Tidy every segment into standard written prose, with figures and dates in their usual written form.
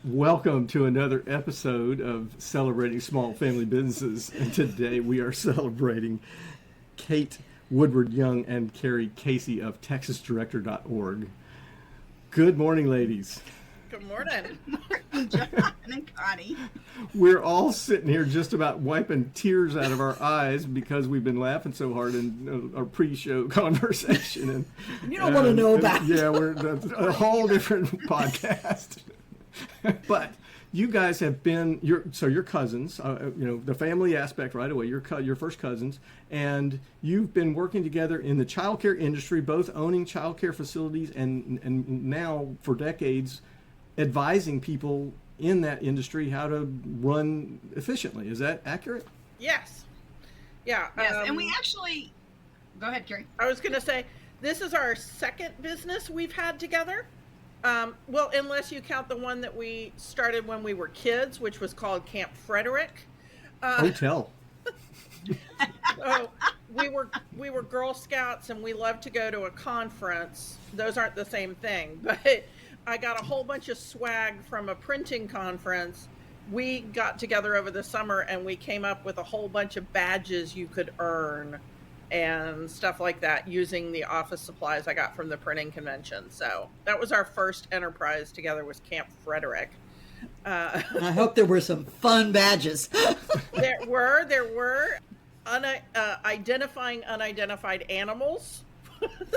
Welcome to another episode of Celebrating Small Family Businesses. And today we are celebrating Kate Woodward Young and Carrie Casey of TexasDirector.org. Good morning, ladies. Good morning. John and Connie. We're all sitting here just about wiping tears out of our eyes because we've been laughing so hard in our pre-show conversation. And you don't want to know about it. Yeah, that's a whole different podcast. But you guys have been your cousins. The family aspect right away. Your first cousins, and you've been working together in the childcare industry, both owning childcare facilities and now for decades advising people in that industry how to run efficiently. Is that accurate? Yes. Yeah. Yes, and we actually... Go ahead, Carrie. I was going to say, this is our second business we've had together. Well, unless you count the one that we started when we were kids, which was called Camp Frederick. Hotel. So we were Girl Scouts, and we loved to go to a conference. Those aren't the same thing, but I got a whole bunch of swag from a printing conference. We got together over the summer and we came up with a whole bunch of badges you could earn and stuff like that using the office supplies I got from the printing convention. So that was our first enterprise together, was Camp Frederick. I hope there were some fun badges. There were identifying unidentified animals.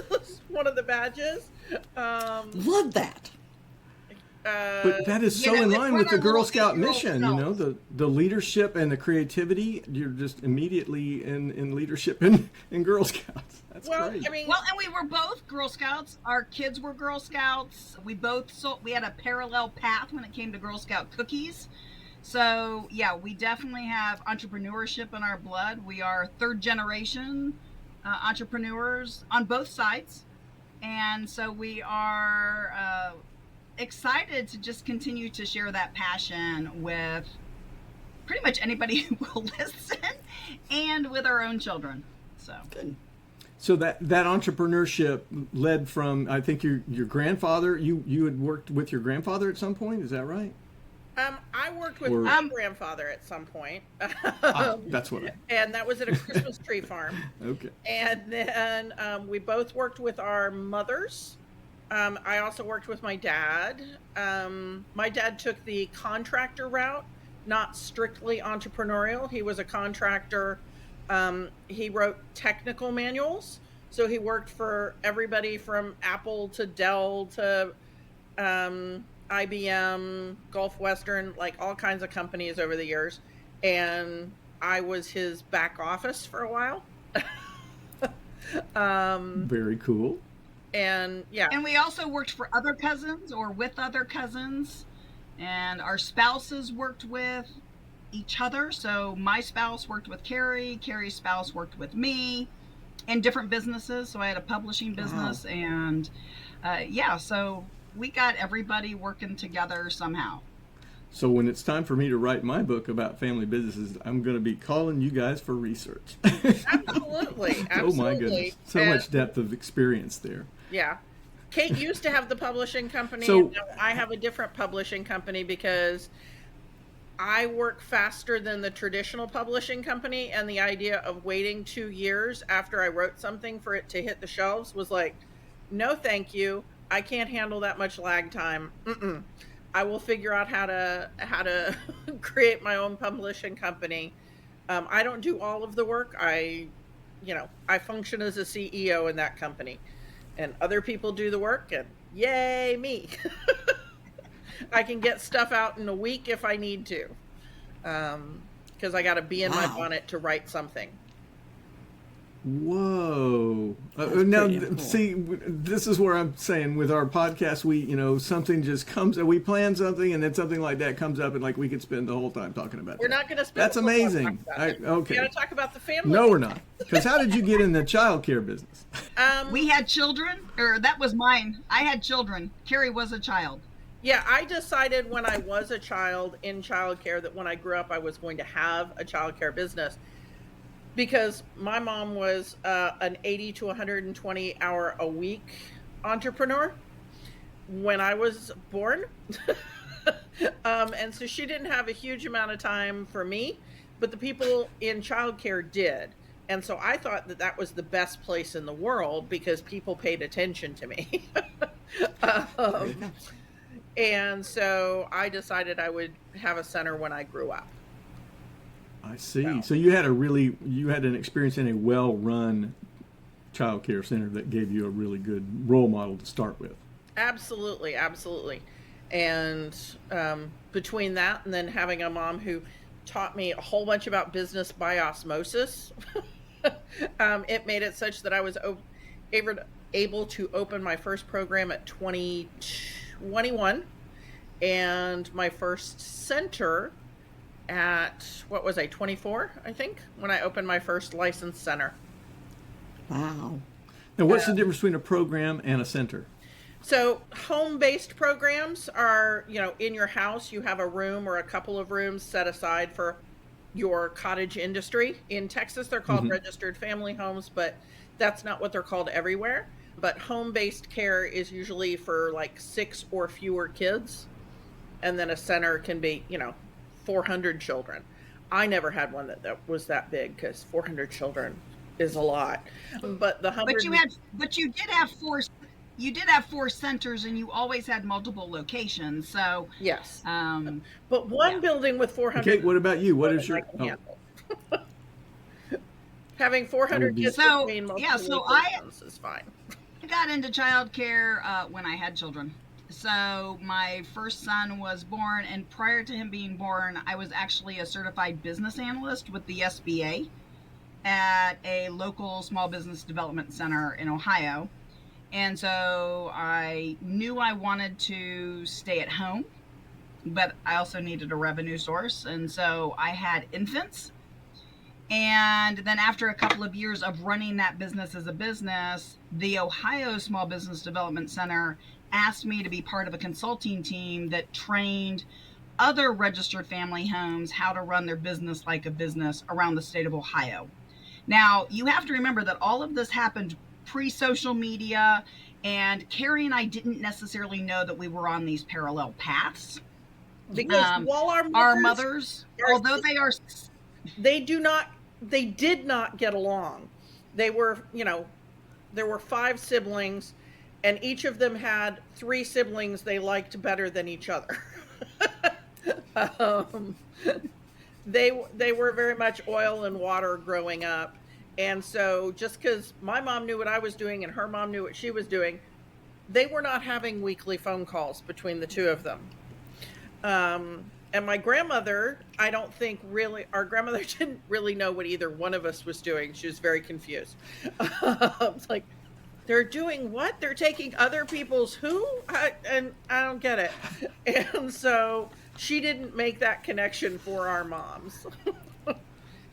Was one of the badges. Love that. But that is so in line with the Girl Scout mission, the leadership and the creativity. You're just immediately in leadership in Girl Scouts. That's great. And we were both Girl Scouts. Our kids were Girl Scouts. We had a parallel path when it came to Girl Scout cookies. So yeah, we definitely have entrepreneurship in our blood. We are third generation entrepreneurs on both sides. And so we are excited to just continue to share that passion with pretty much anybody who will listen, and with our own children. So good. So that entrepreneurship led from, I think, your grandfather. You had worked with your grandfather at some point. Is that right? I worked with my grandfather at some point. That's what. And that was at a Christmas tree farm. Okay. And then we both worked with our mothers. I also worked with my dad. My dad took the contractor route, not strictly entrepreneurial. He was a contractor. He wrote technical manuals. So he worked for everybody from Apple to Dell to IBM, Gulf Western, like all kinds of companies over the years. And I was his back office for a while. Very cool. And yeah. And we also worked for other cousins or with other cousins. And our spouses worked with each other. So my spouse worked with Carrie. Carrie's spouse worked with me in different businesses. So I had a publishing business. Wow. And so we got everybody working together somehow. So when it's time for me to write my book about family businesses, I'm going to be calling you guys for research. Absolutely. Oh my goodness. So much depth of experience there. Yeah. Kate used to have the publishing company. So, and now I have a different publishing company because I work faster than the traditional publishing company. And the idea of waiting 2 years after I wrote something for it to hit the shelves was like, no, thank you. I can't handle that much lag time. I will figure out how to create my own publishing company. I don't do all of the work. I function as a CEO in that company, and other people do the work, and yay me. I can get stuff out in a week if I need to, because I got to be in my bonnet to write something. Whoa. Now, cool. See, this is where I'm saying with our podcast, something just comes, we plan something, and then something like that comes up, and like we could spend the whole time talking about We're that. not going to spend That's amazing. Okay. We got to talk about the family. No, we're not. Because how did you get in the childcare business? We had children, or that was mine. I had children. Carrie was a child. Yeah, I decided when I was a child in childcare that when I grew up, I was going to have a childcare business. Because my mom was an 80 to 120 hour a week entrepreneur when I was born. And so she didn't have a huge amount of time for me, but the people in childcare did. And so I thought that that was the best place in the world because people paid attention to me. um, and so I decided I would have a center when I grew up. I see. So- So you had an experience in a well-run child care center that gave you a really good role model to start with. Absolutely, absolutely. And between that and then having a mom who taught me a whole bunch about business by osmosis, it made it such that I was able to open my first program at 21 and my first center at, 24, I think, when I opened my first licensed center. Wow. Now, what's the difference between a program and a center? So home-based programs are, in your house, you have a room or a couple of rooms set aside for your cottage industry. In Texas, they're called registered family homes, but that's not what they're called everywhere. But home-based care is usually for like 6 or fewer kids. And then a center can be, 400 children. I never had one that was that big because 400 children is a lot. But the 100. But you did have four. You did have 4 centers, and you always had multiple locations. So Yes. um, But one yeah. building with 400. Okay, what about you? What is your... I can handle. Having 400 kids So, between multiple yeah, so locations is fine. I got into childcare when I had children. So my first son was born, and prior to him being born, I was actually a certified business analyst with the SBA at a local small business development center in Ohio. And so I knew I wanted to stay at home, but I also needed a revenue source. And so I had infants. And then after a couple of years of running that business as a business, the Ohio Small Business Development Center asked me to be part of a consulting team that trained other registered family homes how to run their business like a business around the state of Ohio. Now, you have to remember that all of this happened pre-social media, and Carrie and I didn't necessarily know that we were on these parallel paths. Because while our mothers, although they did not get along. They were, there were 5 siblings, and each of them had 3 siblings they liked better than each other. They were very much oil and water growing up. And so just because my mom knew what I was doing and her mom knew what she was doing, they were not having weekly phone calls between the two of them. And my grandmother, I don't think really, our grandmother didn't really know what either one of us was doing. She was very confused. It's like, they're doing what? They're taking other people's who? And I don't get it. And so she didn't make that connection for our moms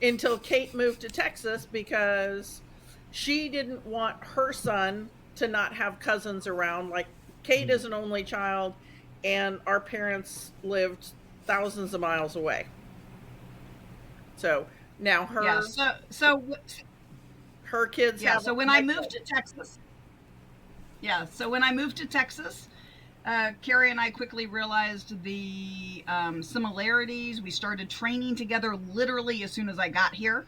until Kate moved to Texas, because she didn't want her son to not have cousins around. Like, Kate is an only child, and our parents lived thousands of miles away. So now her her kids have so when I moved to Texas, Carrie and I quickly realized the similarities. We started training together literally as soon as I got here.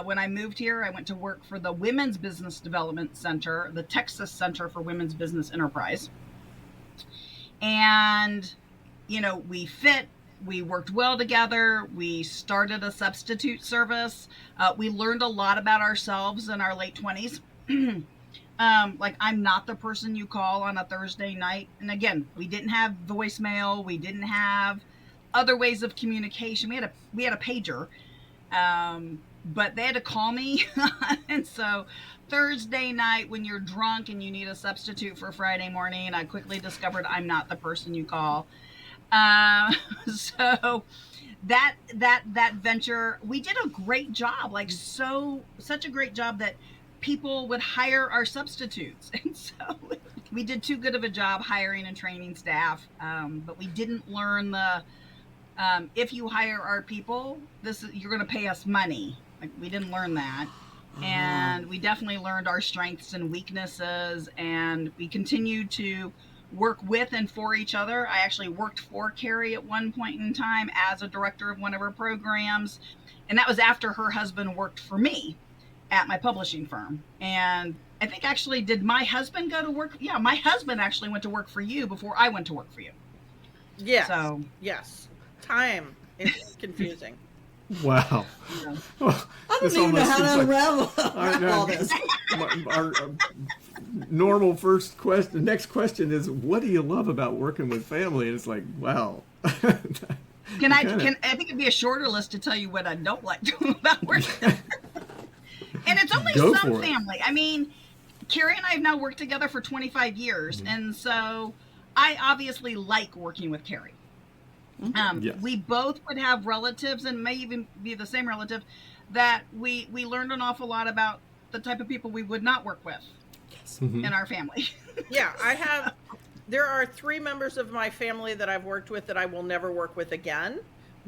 When I moved here, I went to work for the Women's Business Development Center, the Texas Center for Women's Business Enterprise. And, we worked well together. We started a substitute service. We learned a lot about ourselves in our late 20s. Like, I'm not the person you call on a Thursday night. And again, we didn't have voicemail. We didn't have other ways of communication. We had a pager, but they had to call me. And so Thursday night, when you're drunk and you need a substitute for Friday morning, I quickly discovered I'm not the person you call. So that venture, we did a great job, such a great job that people would hire our substitutes. And so we did too good of a job hiring and training staff. But we didn't learn if you hire our people, you're going to pay us money. Like, we didn't learn that. And we definitely learned our strengths and weaknesses, and we continued to work with and for each other. I actually worked for Carrie at one point in time as a director of one of her programs. And that was after her husband worked for me at my publishing firm. And I think actually, did my husband go to work? Yeah, my husband actually went to work for you before I went to work for you. Yes. So, yes. Time is confusing. Wow. yeah. Well, I this don't even know almost how to seems unravel I- all this. our normal first question, the next question is, what do you love about working with family? And it's like, wow. I think it'd be a shorter list to tell you what I don't like doing about working. And it's only Go some for it. family. I mean, Carrie and I have now worked together for 25 years. And so I obviously like working with Carrie. Yes. We both would have relatives, and may even be the same relative, that we learned an awful lot about the type of people we would not work with in our family. Yeah, there are 3 members of my family that I've worked with that I will never work with again,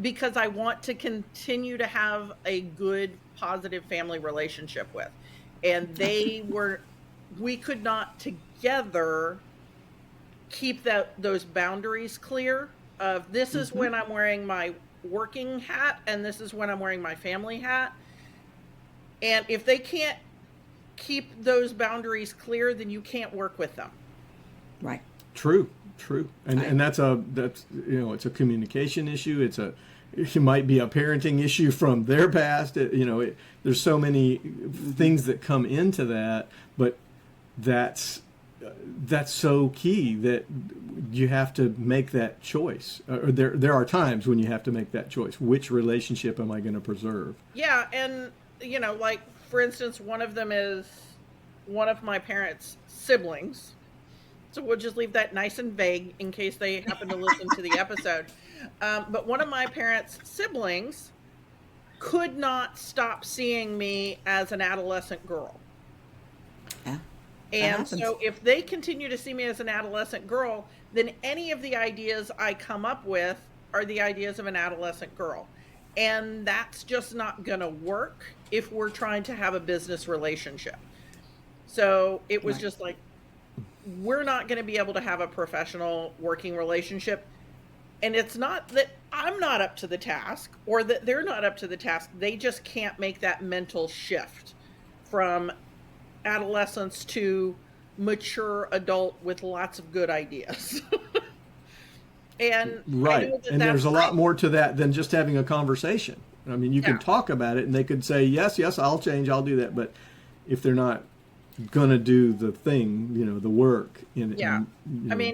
because I want to continue to have a good, positive family relationship with. And we could not together keep those boundaries clear of this is when I'm wearing my working hat and this is when I'm wearing my family hat. And if they can't keep those boundaries clear, then you can't work with them. Right. True. And that's it's a communication issue. It might be a parenting issue from their past. There's so many things that come into that, but that's so key that you have to make that choice. Or there are times when you have to make that choice. Which relationship am I going to preserve? Yeah, and like for instance, one of them is one of my parents' siblings. So we'll just leave that nice and vague in case they happen to listen to the episode. But one of my parents' siblings could not stop seeing me as an adolescent girl. Yeah. And so if they continue to see me as an adolescent girl, then any of the ideas I come up with are the ideas of an adolescent girl. And that's just not going to work if we're trying to have a business relationship. So it was just like, we're not going to be able to have a professional working relationship. And it's not that I'm not up to the task or that they're not up to the task. They just can't make that mental shift from adolescence to mature adult with lots of good ideas. And right. And there's a lot more to that than just having a conversation. I mean, you can talk about it and they could say, yes, I'll change, I'll do that. But if they're not going to do the thing, the work and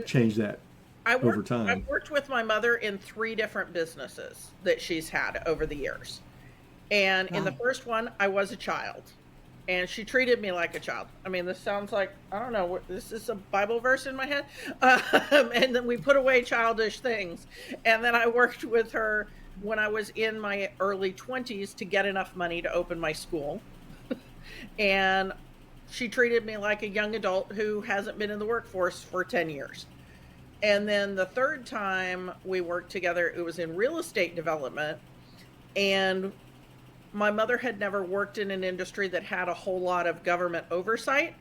change that over time. I've worked with my mother in 3 different businesses that she's had over the years. And in the first one, I was a child. And she treated me like a child. I mean, this sounds like, I don't know, this is a Bible verse in my head. And then we put away childish things. And then I worked with her when I was in my early 20s to get enough money to open my school. And she treated me like a young adult who hasn't been in the workforce for 10 years. And then the third time we worked together, it was in real estate development. And my mother had never worked in an industry that had a whole lot of government oversight,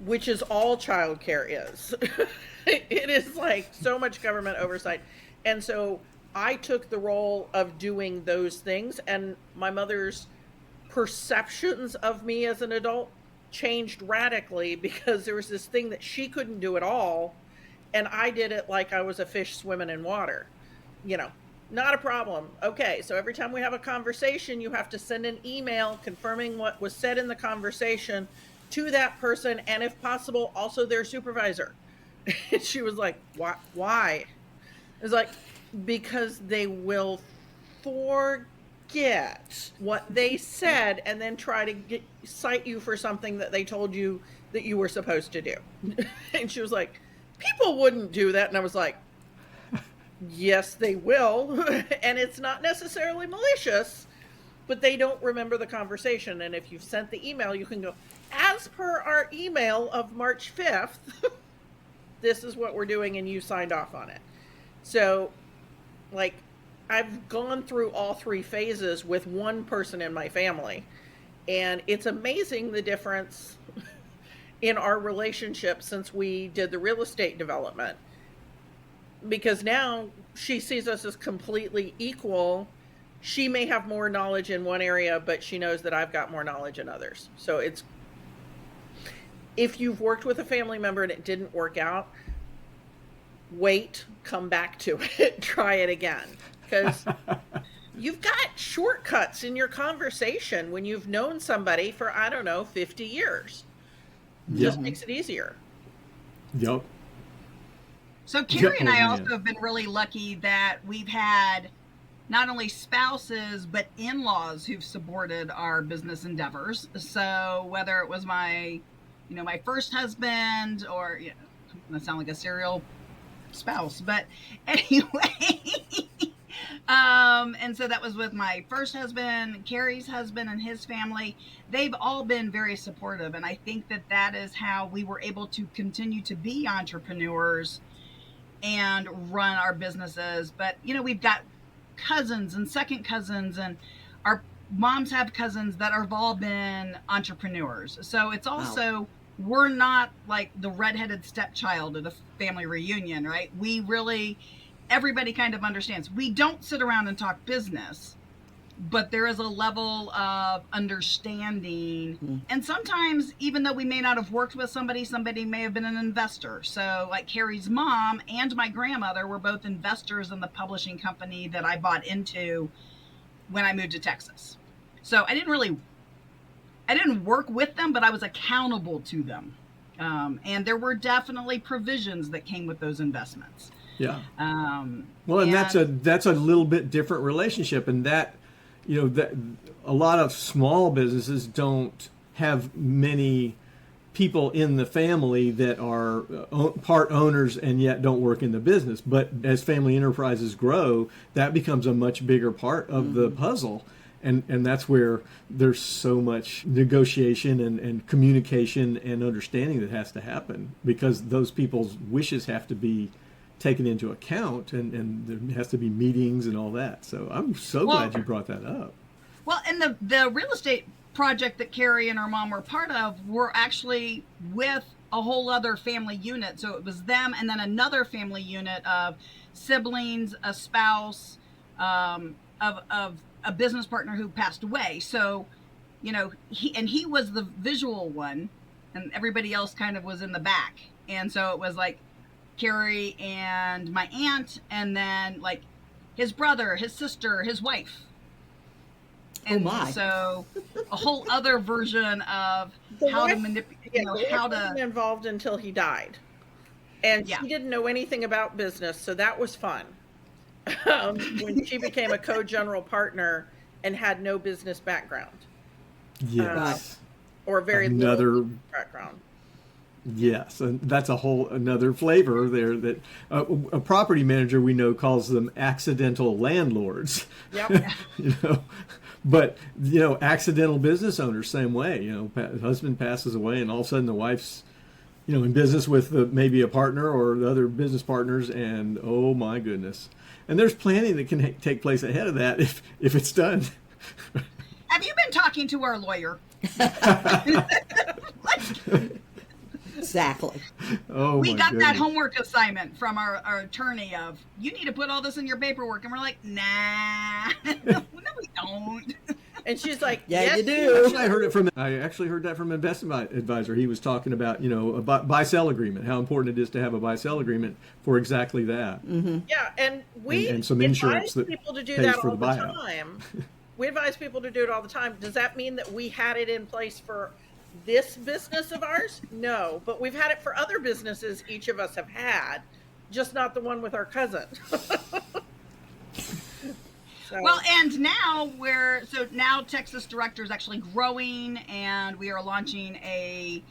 which is all childcare is. It is like so much government oversight. And so I took the role of doing those things, and my mother's perceptions of me as an adult changed radically because there was this thing that she couldn't do at all, and I did it like I was a fish swimming in water. Not a problem. Okay, so every time we have a conversation, you have to send an email confirming what was said in the conversation to that person, and if possible, also their supervisor. And she was like, why? It was like, because they will forget what they said and then try to cite you for something that they told you that you were supposed to do. And she was like, people wouldn't do that. And I was like, yes, they will. And it's not necessarily malicious, but they don't remember the conversation. And if you've sent the email, you can go, as per our email of March 5th, this is what we're doing, and you signed off on it. So, like, I've gone through all 3 phases with one person in my family, and it's amazing the difference in our relationship since we did the real estate development. because now she sees us as completely equal. She may have more knowledge in one area, but she knows that I've got more knowledge in others. So it's, if you've worked with a family member and it didn't work out, wait, come back to it, try it again. Because you've got shortcuts in your conversation when you've known somebody for, I don't know, 50 years. It just makes it easier. Yep. So Carrie and I man. also have been really lucky that we've had not only spouses, but in-laws who've supported our business endeavors. So whether it was my first husband, or, I'm going to sound like a serial spouse, but anyway, and so that was with my first husband, Carrie's husband and his family. They've all been very supportive. And I think that is how we were able to continue to be entrepreneurs and run our businesses. But, we've got cousins and second cousins, and our moms have cousins that have all been entrepreneurs. So it's also, we're not like the redheaded stepchild at a family reunion, right? We really, everybody kind of understands. We don't sit around and talk business, but there is a level of understanding. And sometimes, even though we may not have worked with somebody may have been an investor. So like Carrie's mom and my grandmother were both investors in the publishing company that I bought into when I moved to Texas. So I didn't work with them, but I was accountable to them. And there were definitely provisions that came with those investments. Yeah. Well, and that's a little bit different relationship, and that, that a lot of small businesses don't have many people in the family that are part owners and yet don't work in the business. But as family enterprises grow, that becomes a much bigger part of the puzzle. And that's where there's so much negotiation and communication and understanding that has to happen, because those people's wishes have to be taken into account, and there has to be meetings and all that. So I'm so glad you brought that up. Well, and the real estate project that Carrie and her mom were part of were actually with a whole other family unit. So it was them and then another family unit of siblings, a spouse, of a business partner who passed away. So, he was the visual one, and everybody else kind of was in the back. And so it was like Carrie and my aunt, and then like his brother, his sister, his wife. And so a whole other version of how to manipulate, how to wasn't involved until he died. And she didn't know anything about business, so that was fun. When she became a co-general partner and had no business background. Yes. Or very little background. Yes, and that's another flavor there that a property manager we know calls them accidental landlords. Yep. But accidental business owners, same way. Husband passes away, and all of a sudden the wife's in business with maybe a partner or the other business partners, and oh my goodness. And there's planning that can take place ahead of that if it's done. Have you been talking to our lawyer? Exactly. Oh, we got that homework assignment from our attorney of, you need to put all this in your paperwork. And we're like, nah, no, we don't. And she's like, yeah, you do. I actually heard that from an investment advisor. He was talking about, a buy-sell agreement, how important it is to have a buy-sell agreement for exactly that. Mm-hmm. Yeah, and we and some insurance advise people to do that all the time. We advise people to do it all the time. Does that mean that we had it in place for this business of ours? No, but we've had it for other businesses each of us have had, just not the one with our cousin. Well, and now now Texas Director is actually growing, and we are launching a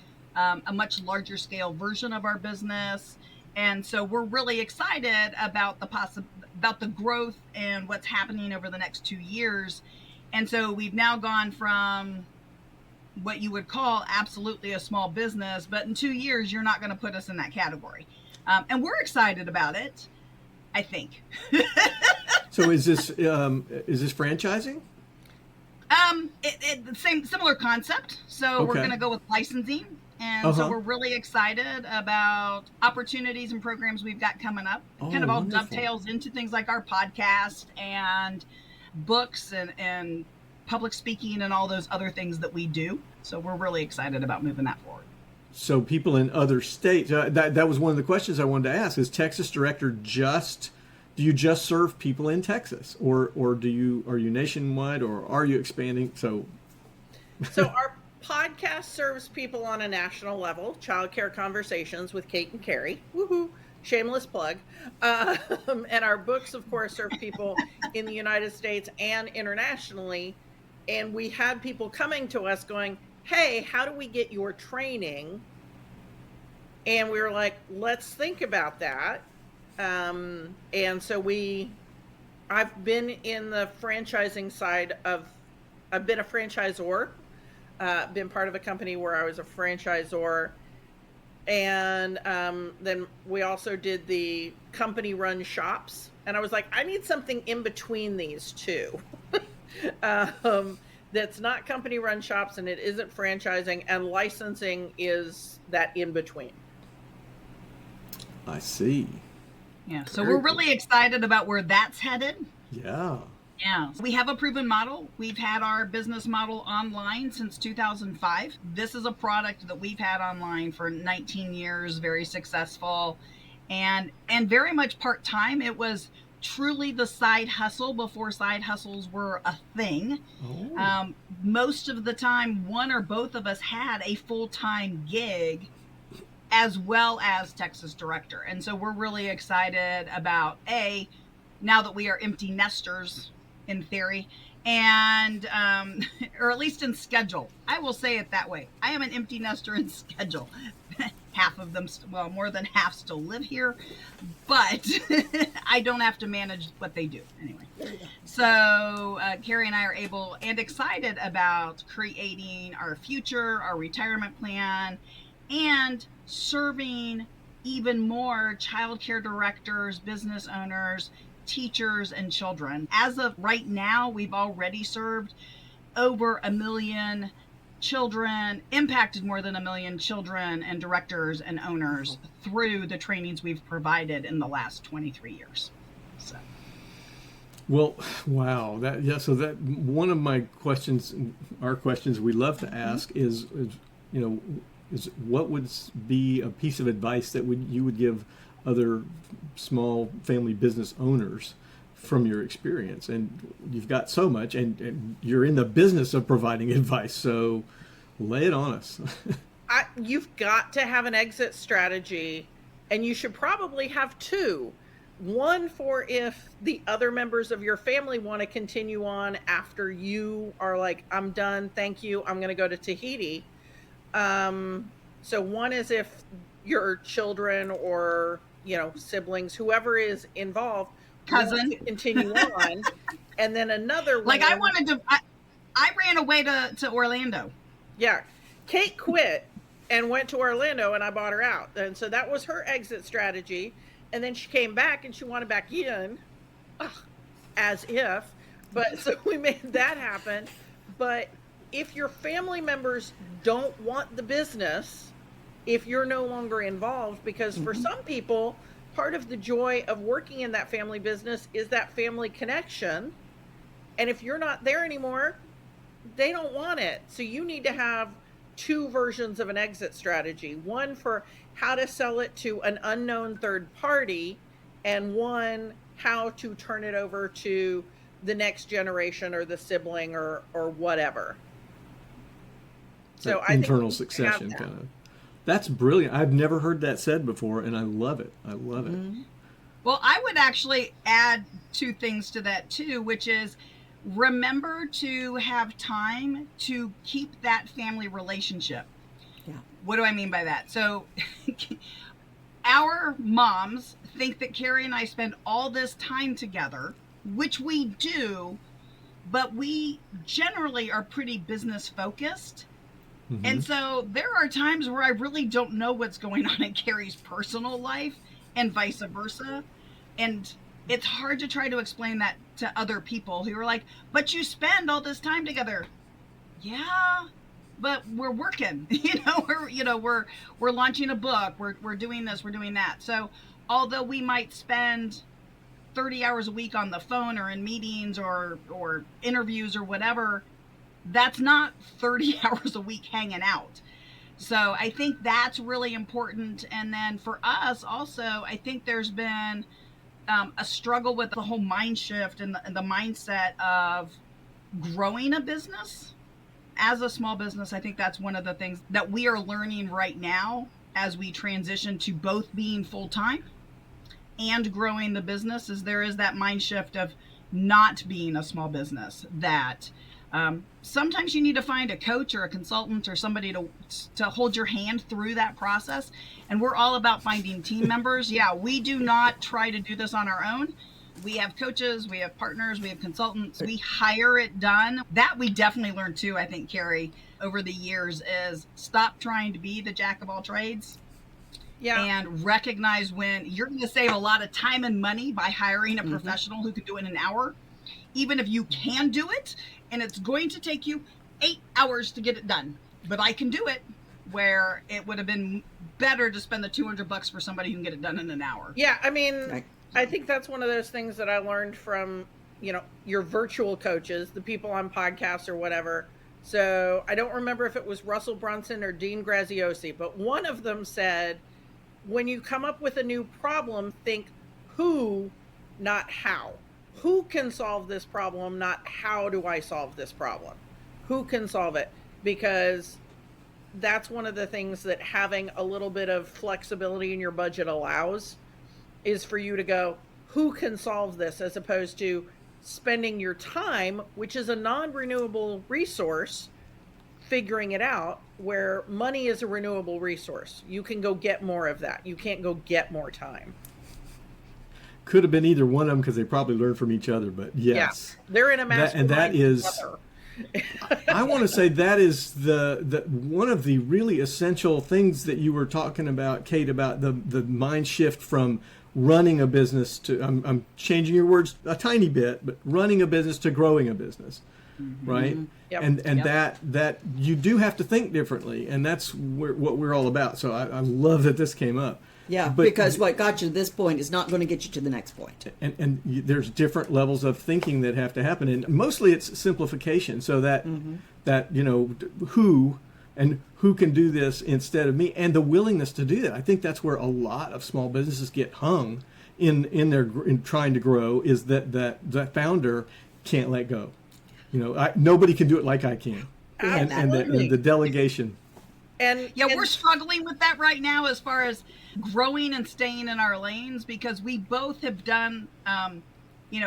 much larger scale version of our business. And so we're really excited about the growth and what's happening over the next 2 years. And so we've now gone from what you would call absolutely a small business, but in 2 years, you're not going to put us in that category. And we're excited about it, I think. So is this franchising? Similar concept. So we're going to go with licensing, And so we're really excited about opportunities and programs we've got coming up. Kind of all wonderful. dovetails into things like our podcast and books and public speaking and all those other things that we do. So we're really excited about moving that forward. So people in other states, that was one of the questions I wanted to ask. Is Texas Director do you just serve people in Texas, or are you nationwide, or are you expanding? So our podcast serves people on a national level. Childcare Conversations with Kate and Carrie. Woohoo! Shameless plug. And our books, of course, serve people in the United States and internationally. And we had people coming to us going, hey, how do we get your training? And we were like, let's think about that. And so I've been in the franchising side I've been a franchisor, been part of a company where I was a franchisor. And then we also did the company run shops. And I was like, I need something in between these two. That's not company run shops and it isn't franchising, and licensing is that in between. I see. Yeah. So we're really excited about where that's headed. Yeah. Yeah. We have a proven model. We've had our business model online since 2005. This is a product that we've had online for 19 years, very successful and very much part-time. It was truly the side hustle before side hustles were a thing. Most of the time, one or both of us had a full-time gig as well as Texas Director. And so we're really excited about now that we are empty nesters in theory, and or at least in schedule. I will say it that way. I am an empty nester in schedule. Half of them, more than half still live here, but I don't have to manage what they do anyway. So Carrie and I are able and excited about creating our future, our retirement plan, and serving even more childcare directors, business owners, teachers, and children. As of right now, we've already served over 1 million children, impacted more than 1 million children and directors and owners through the trainings we've provided in the last 23 years. So. Well, wow. So that one of my questions, our questions we love to ask is what would be a piece of advice that you would give other small family business owners from your experience? And you've got so much, and you're in the business of providing advice, so lay it on us. You've got to have an exit strategy, and you should probably have two. One for if the other members of your family want to continue on after you are like, I'm done, thank you, I'm going to go to Tahiti. So one is if your children or siblings, whoever is involved, cousin, to continue on. And then another one, like I ran away to Orlando. Yeah, Kate quit and went to Orlando, and I bought her out, and so that was her exit strategy. And then she came back and she wanted back in, as if, but so we made that happen. But if your family members don't want the business, if you're no longer involved, because for some people, part of the joy of working in that family business is that family connection. And if you're not there anymore, they don't want it. So you need to have two versions of an exit strategy. One for how to sell it to an unknown third party, and one how to turn it over to the next generation or the sibling or whatever. So I internal succession kind of. That's brilliant. I've never heard that said before, and I love it. I love it. Well, I would actually add two things to that too, which is remember to have time to keep that family relationship. Yeah. What do I mean by that? So our moms think that Carrie and I spend all this time together, which we do, but we generally are pretty business focused. And so there are times where I really don't know what's going on in Carrie's personal life and vice versa. And it's hard to try to explain that to other people who are like, but you spend all this time together. Yeah, but we're working. We're launching a book. We're doing this. We're doing that. So although we might spend 30 hours a week on the phone or in meetings or interviews or whatever, that's not 30 hours a week hanging out. So I think that's really important. And then for us also, I think there's been a struggle with the whole mind shift and the mindset of growing a business. As a small business, I think that's one of the things that we are learning right now as we transition to both being full-time and growing the business, is there is that mind shift of not being a small business, that sometimes you need to find a coach or a consultant or somebody to hold your hand through that process. And we're all about finding team members. Yeah, we do not try to do this on our own. We have coaches, we have partners, we have consultants, we hire it done. That we definitely learned too, I think, Carrie, over the years, is stop trying to be the jack of all trades. Yeah. And recognize when you're going to save a lot of time and money by hiring a professional who can do it in an hour, even if you can do it, and it's going to take you 8 hours to get it done. But I can do it, where it would have been better to spend the $200 for somebody who can get it done in an hour. Yeah, I mean, I think that's one of those things that I learned from, your virtual coaches, the people on podcasts or whatever. So I don't remember if it was Russell Brunson or Dean Graziosi, but one of them said, when you come up with a new problem, think who, not how. Who can solve this problem, not how do I solve this problem? Who can solve it? Because that's one of the things that having a little bit of flexibility in your budget allows, is for you to go, who can solve this, as opposed to spending your time, which is a non-renewable resource, figuring it out, where money is a renewable resource. You can go get more of that. You can't go get more time. Could have been either one of them, because they probably learned from each other, but yes. Yeah, they're in a mastermind and that is together. I want to say that is the one of the really essential things that you were talking about, Kate, about the mind shift from running a business to, I'm changing your words a tiny bit, but running a business to growing a business, right? Yep. And that you do have to think differently, and that's what we're all about. So I love that this came up. Yeah, because what got you to this point is not going to get you to the next point. And there's different levels of thinking that have to happen, and mostly it's simplification. So that who can do this instead of me, and the willingness to do that. I think that's where a lot of small businesses get hung in trying to grow, is that founder can't let go. Nobody can do it like I can, and the delegation. And we're struggling with that right now as far as growing and staying in our lanes, because we both have done,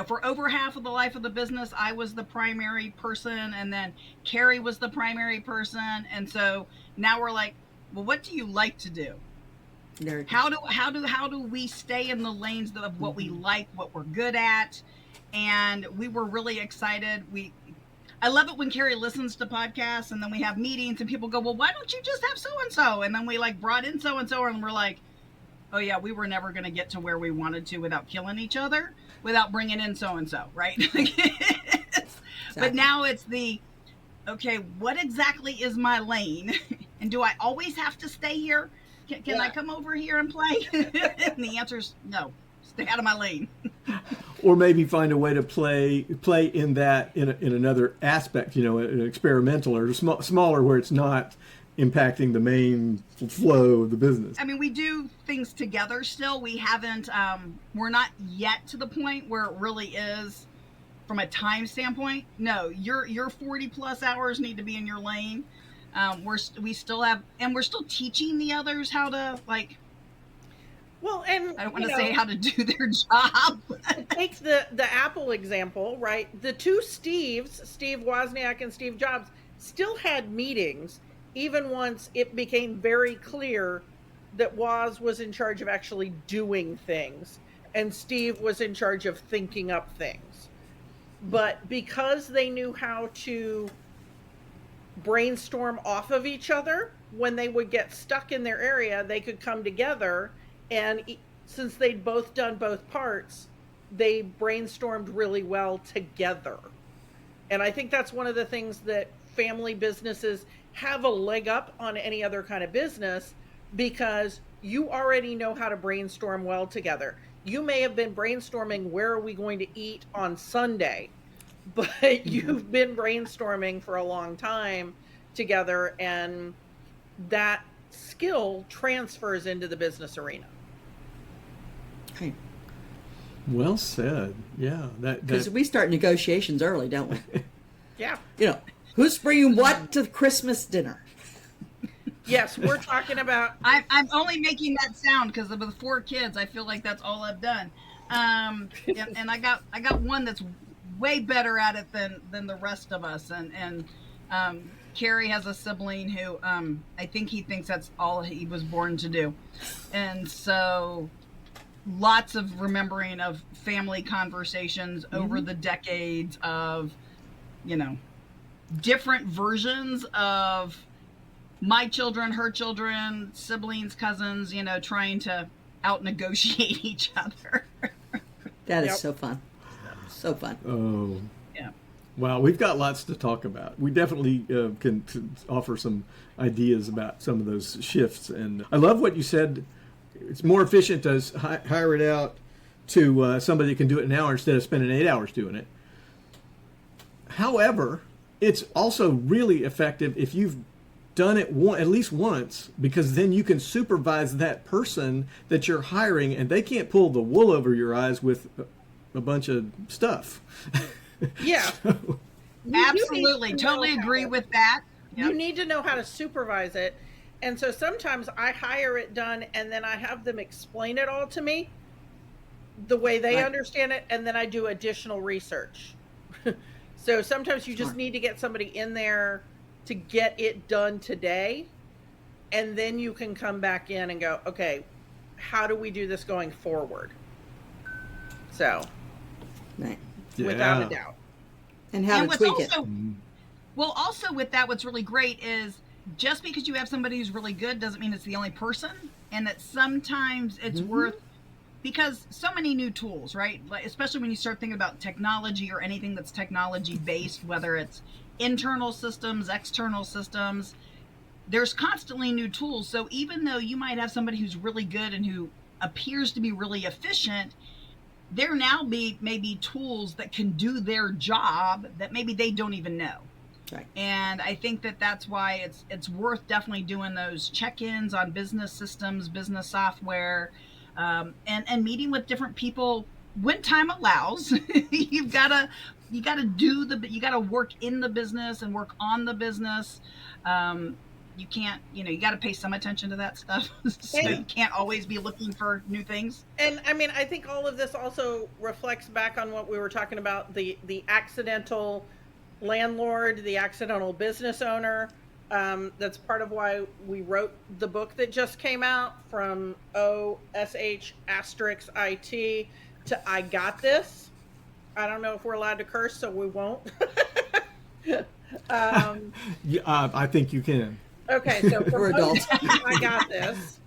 for over half of the life of the business, I was the primary person, and then Carrie was the primary person. And so now we're like, well, what do you like to do? How do we stay in the lanes of what we like, what we're good at? And we were really excited. I love it when Carrie listens to podcasts, and then we have meetings and people go, well, why don't you just have so-and-so? And then we brought in so-and-so, and we're like, oh yeah, we were never going to get to where we wanted to without killing each other, without bringing in so-and-so, right? Exactly. But now it's okay, what exactly is my lane? And do I always have to stay here? Can I come over here and play? And the answer is no. Stay out of my lane. Or maybe find a way to play in that in another aspect, an experimental or smaller, where it's not impacting the main flow of the business. I mean, we do things together still. We haven't, we're not yet to the point where it really is from a time standpoint. No, your 40 plus hours need to be in your lane. We still have, and we're still teaching the others how to well, and I don't want to say how to do their job. Take the Apple example, right? The two Steves, Steve Wozniak and Steve Jobs, still had meetings, even once it became very clear that Woz was in charge of actually doing things, and Steve was in charge of thinking up things. But because they knew how to brainstorm off of each other, when they would get stuck in their area, they could come together. And since they'd both done both parts, they brainstormed really well together. And I think that's one of the things that family businesses have a leg up on any other kind of business because you already know how to brainstorm well together. You may have been brainstorming where are we going to eat on Sunday, but you've been brainstorming for a long time together, and that skill transfers into the business arena. Right. Well said. Yeah, Because we start negotiations early, don't we? Yeah. You know, who's bringing what to Christmas dinner? Yes, we're talking about. I'm only making that sound because of the 4 kids. I feel like that's all I've done. And I got one that's way better at it than the rest of us. And Carrie has a sibling who I think he thinks that's all he was born to do. And so lots of remembering of family conversations over the decades of, you know, different versions of my children, her children, siblings, cousins, you know, trying to out negotiate each other. That is Yep. so fun. So fun. Oh, Yeah. wow. We've got lots to talk about. We definitely can offer some ideas about some of those shifts. And I love what you said. It's more efficient to hire it out to somebody that can do it in an hour instead of spending 8 hours doing it. However, it's also really effective if you've done it at least once, because then you can supervise that person that you're hiring, and they can't pull the wool over your eyes with a bunch of stuff. Yeah. So, Absolutely. You Totally know agree how- with that. You Yep. need to know how to supervise it. And so sometimes I hire it done and then I have them explain it all to me the way they Right. understand it, and then I do additional research. So sometimes you just Smart. need to get somebody in there to get it done today, and then you can come back in and go, okay, how do we do this going forward? So, Right. without a yeah. doubt. And how And to what's tweak it. also well, also with that, what's really great is just because you have somebody who's really good doesn't mean it's the only person, and that sometimes it's worth, because so many new tools, right? Like, especially when you start thinking about technology or anything that's technology based, whether it's internal systems, external systems, there's constantly new tools. So even though you might have somebody who's really good and who appears to be really efficient, there now maybe tools that can do their job that maybe they don't even know. Right. And I think that that's why it's worth definitely doing those check-ins on business systems, business software, and meeting with different people when time allows. you gotta you gotta work in the business and work on the business. You can't, you got to pay some attention to that stuff. So you can't always be looking for new things. And I mean, I think all of this also reflects back on what we were talking about, the accidental landlord, the accidental business owner. That's part of why we wrote the book that just came out, From OSH *IT to I Got This. I don't know if we're allowed to curse, so we won't. Yeah, I think you can. Okay, so We're from adults. I Got This.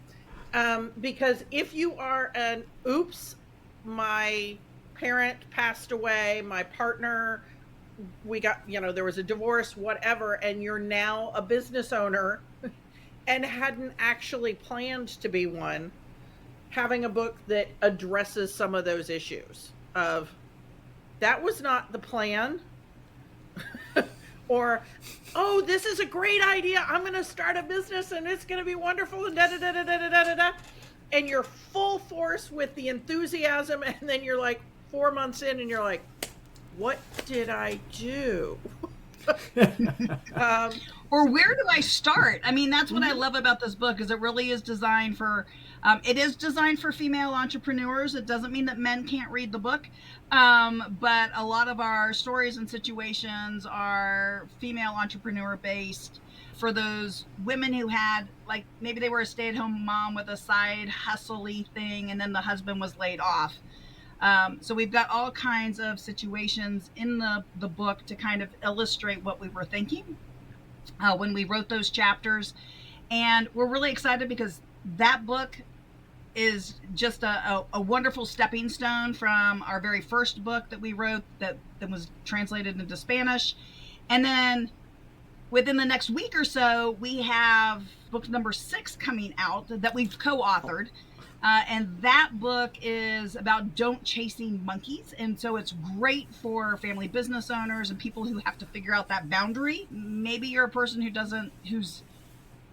Because if you are an oops, my parent passed away, my partner, we got, there was a divorce, whatever, and you're now a business owner and hadn't actually planned to be one, having a book that addresses some of those issues of, that was not the plan. Or, oh, this is a great idea. I'm going to start a business and it's going to be wonderful and da-da-da-da-da-da-da-da. And you're full force with the enthusiasm, and then you're like 4 months in and you're like, what did I do? Or where do I start? I mean, that's what I love about this book, is it really is designed for, it is designed for female entrepreneurs. It doesn't mean that men can't read the book. But a lot of our stories and situations are female entrepreneur based, for those women who had, like, maybe they were a stay-at-home mom with a side hustle-y thing, and then the husband was laid off. So we've got all kinds of situations in the book to kind of illustrate what we were thinking when we wrote those chapters. And we're really excited because that book is just a wonderful stepping stone from our very first book that we wrote that was translated into Spanish. And then within the next week or so, we have book number 6 coming out that we've co-authored. And that book is about don't chasing monkeys. And so it's great for family business owners and people who have to figure out that boundary. Maybe you're a person who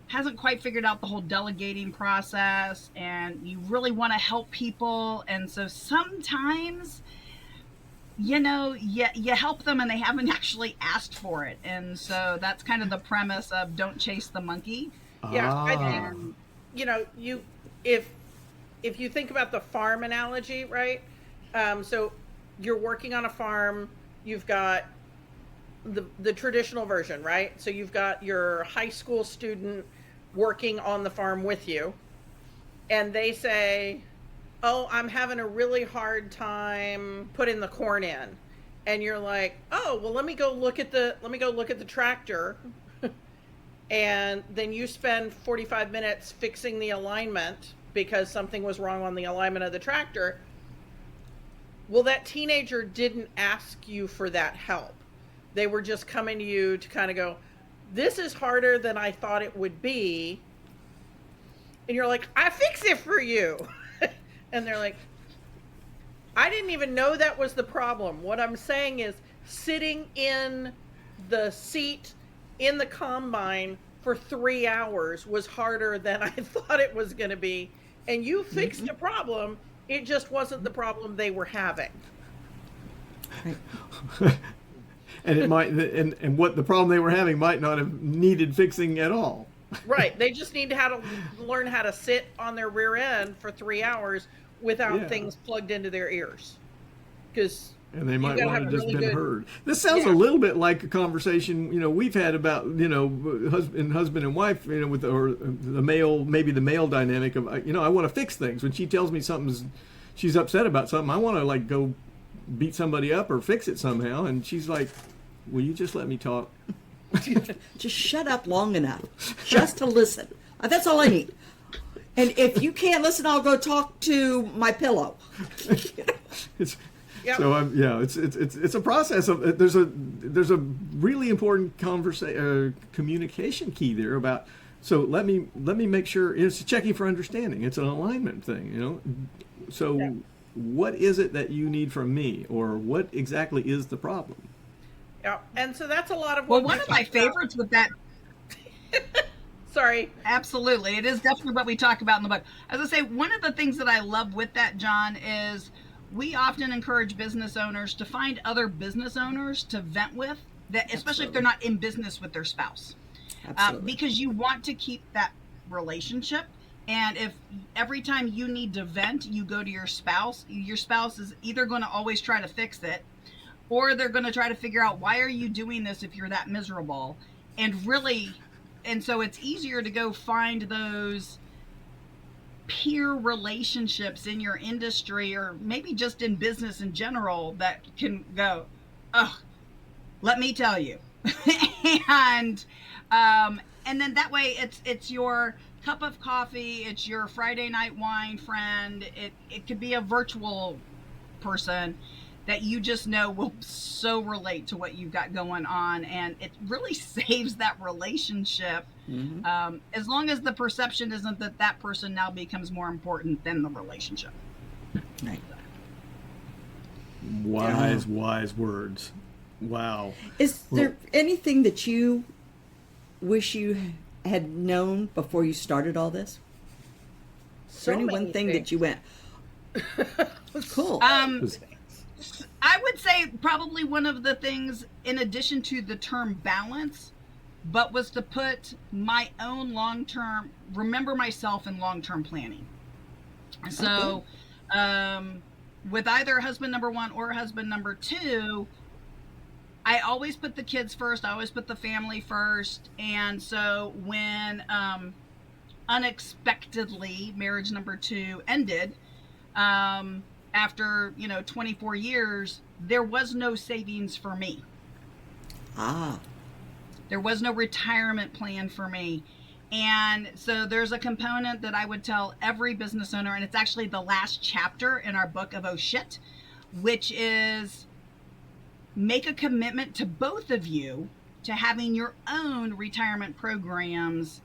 hasn't quite figured out the whole delegating process, and you really want to help people. And so sometimes, you help them and they haven't actually asked for it. And so that's kind of the premise of don't chase the monkey. Yeah, I think, if you think about the farm analogy, right? So you're working on a farm, you've got the traditional version, right? So you've got your high school student working on the farm with you, and they say, oh, I'm having a really hard time putting the corn in. And you're like, oh, well, let me go look at the tractor. And then you spend 45 minutes fixing the alignment because something was wrong on the alignment of the tractor. Well, that teenager didn't ask you for that help. They were just coming to you to kind of go, this is harder than I thought it would be. And you're like, I fix it for you. And they're like, I didn't even know that was the problem. What I'm saying is sitting in the seat in the combine for 3 hours was harder than I thought it was going to be. And you fixed a problem. It just wasn't the problem they were having. And it might, and what the problem they were having might not have needed fixing at all. Right. They just need to learn how to sit on their rear end for 3 hours without things plugged into their ears. And they might want to just been heard. This sounds a little bit like a conversation, we've had about, husband and wife, with the male dynamic of, I want to fix things. When she tells me she's upset about something, I want to go beat somebody up or fix it somehow. And she's like, will you just let me talk? Just shut up long enough just to listen. That's all I need. And if you can't listen, I'll go talk to my pillow. It's a process of there's a really important communication key there about. So let me make sure it's checking for understanding. It's an alignment thing, So what is it that you need from me, or what exactly is the problem? Yeah, and so that's a lot of. Well, one of my favorites with that. Sorry. Absolutely. It is definitely what we talk about in the book. As I say, one of the things that I love with that, John, is we often encourage business owners to find other business owners to vent with, that, especially if they're not in business with their spouse. Because you want to keep that relationship. And if every time you need to vent, you go to your spouse is either going to always try to fix it, or they're going to try to figure out, why are you doing this if you're that miserable? And so it's easier to go find those peer relationships in your industry, or maybe just in business in general, that can go, oh, let me tell you. and then that way it's your cup of coffee, it's your Friday night wine friend. It could be a virtual person that you just know will so relate to what you've got going on, and it really saves that relationship. As long as the perception isn't that person now becomes more important than the relationship. Right. Wise words. Wow. Is there anything that you wish you had known before you started all this? Is there any one thing that you went, cool? I would say probably one of the things, in addition to the term balance, but was to put my own remember myself in long-term planning. So with either husband number 1 or husband number 2, I always put the kids first. I always put the family first. And so when unexpectedly marriage number 2 ended, after 24 years, there was no savings for me. There was no retirement plan for me. And so there's a component that I would tell every business owner, and it's actually the last chapter in our book of Oh Shit, which is make a commitment to both of you to having your own retirement programs,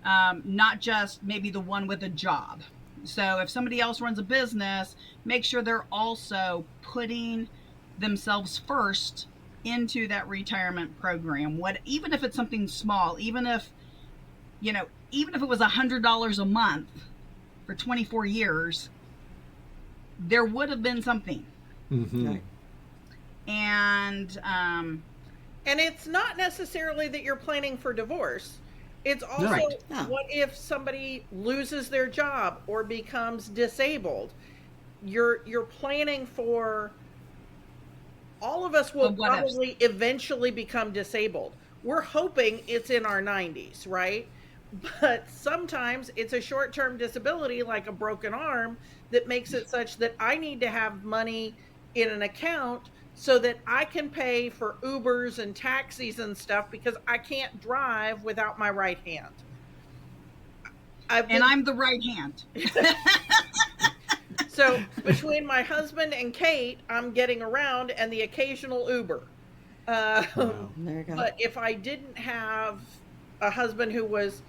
not just maybe the one with a job. So if somebody else runs a business, make sure they're also putting themselves first into that retirement program. Even if it's something small, even if it was $100 a month for 24 years, there would have been something. Mm-hmm. Right. And it's not necessarily that you're planning for divorce. It's also, Right. No. what if somebody loses their job or becomes disabled? You're planning for, all of us will Well, what if? probably eventually become disabled. We're hoping it's in our 90s, right? But sometimes it's a short-term disability, like a broken arm, that makes it such that I need to have money in an account so that I can pay for Ubers and taxis and stuff, because I can't drive without my right hand. I'm the right hand. So between my husband and Kate, I'm getting around, and the occasional Uber. Wow. There you go. But if I didn't have a husband who was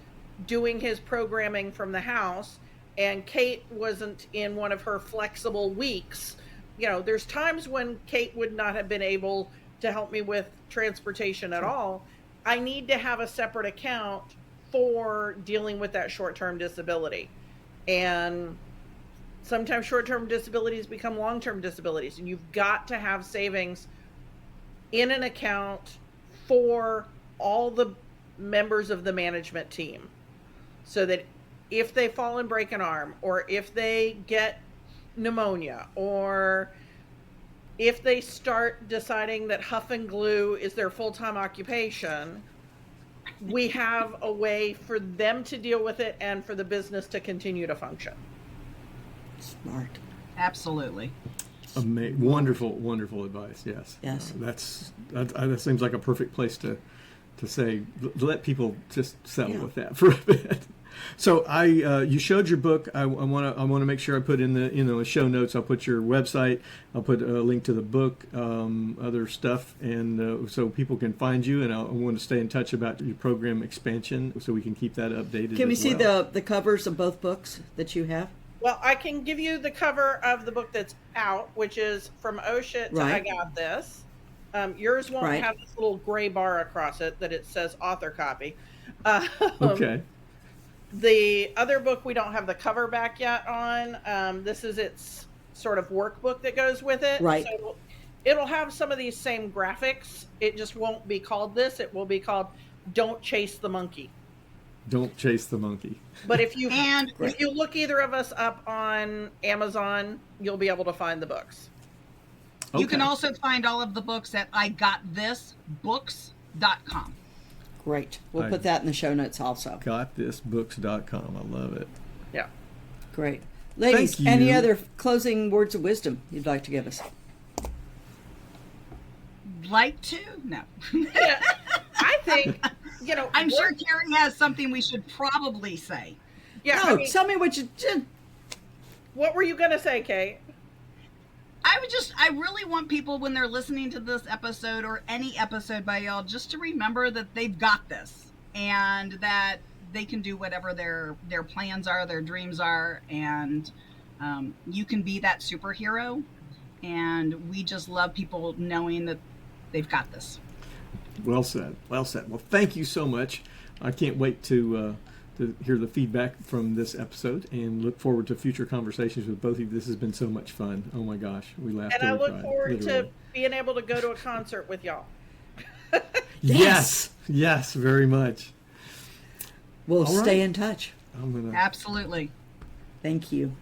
doing his programming from the house, and Kate wasn't in one of her flexible weeks, there's times when Kate would not have been able to help me with transportation at all. I need to have a separate account for dealing with that short-term disability. And sometimes short-term disabilities become long-term disabilities, and you've got to have savings in an account for all the members of the management team, so that if they fall and break an arm, or if they get pneumonia, or if they start deciding that huff and glue is their full-time occupation, we have a way for them to deal with it and for the business to continue to function. Smart. Absolutely. Wonderful advice. Yes. Yes. That seems like a perfect place to say, let people just settle Yeah. with that for a bit. So you showed your book. I want to make sure I put in the show notes. I'll put your website. I'll put a link to the book, other stuff, and so people can find you. And I want to stay in touch about your program expansion, so we can keep that updated. Can we as see well. the covers of both books that you have? Well, I can give you the cover of the book that's out, which is From Oh Shit to Right. I Got This. Yours won't Right. have this little gray bar across it that it says author copy. Okay. The other book we don't have the cover back yet on. This is its sort of workbook that goes with it. Right. So it'll have some of these same graphics. It just won't be called this. It will be called Don't Chase the Monkey. Don't chase the monkey. But if you And- if you look either of us up on Amazon, you'll be able to find the books. You can Okay. also find all of the books at igotThisBooks.com. Great. We'll put that in the show notes also. GotThisBooks.com. I love it. Yeah. Great. Ladies, Thank any you. other closing words of wisdom you'd like to give us? Like to? No. Yeah. I think, I'm sure Carrie has something we should probably say. Yeah. No, I mean, tell me what you did. what were you going to say, Kate? I really want people, when they're listening to this episode or any episode by y'all, just to remember that they've got this and that they can do whatever their plans are, their dreams are, and you can be that superhero. And we just love people knowing that they've got this. Well said. Well said. Well, thank you so much. I can't wait to hear the feedback from this episode, and look forward to future conversations with both of you. This has been so much fun. Oh my gosh, we laughed. And I and we look cried, forward literally. to being able to go to a concert with y'all. Yes, very much. We'll All stay right. in touch. I'm gonna. Absolutely. Thank you.